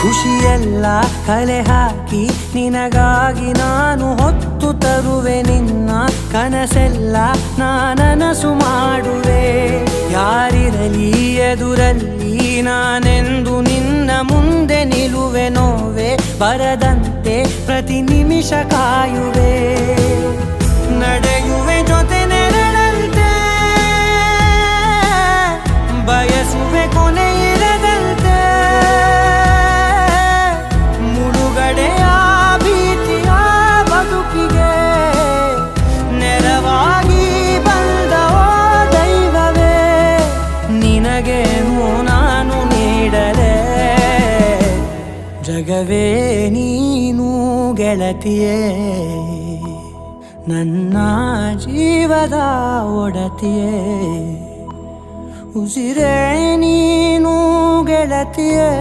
ಖುಷಿಯೆಲ್ಲ ಕಲೆ ಹಾಕಿ ನಿನಗಾಗಿ ನಾನು ಹೊತ್ತು ತರುವೆ ನಿನ್ನ ಕನಸೆಲ್ಲ ನಾನನಸು ಮಾಡುವೆ ಯಾರಿರಲಿ ಎದುರಲ್ಲಿ ನಾನೆಂದು ನಿನ್ನ ಮುಂದೆ ನಿಲ್ಲುವೆ ನೋವೆ ಬರದಂತೆ ಪ್ರತಿ ನಿಮಿಷ ಕಾಯುವೆ ನಡೆಯುವೆ ಜೊತೆ ನೆರಳಂತೆ ಬಯಸುವೆ ಕೊನೆ ಇರದಂತೆ ಮುಳುಗಡೆಯ ಭೀತಿಯ ಬದುಕಿಗೆ ನೆರವಾಗಿ ಬಂದ ದೈವವೇ ನಿನಗೇನು ನಾನು ನೀಡಲೆ ಜಗವೇ ನೀನು ಗೆಳತಿಯೇ ನನ್ನ ಜೀವದ ಒಡತಿಯೇ ಉಸಿರೇ ನೀನು ಗೆಳತಿಯೇ.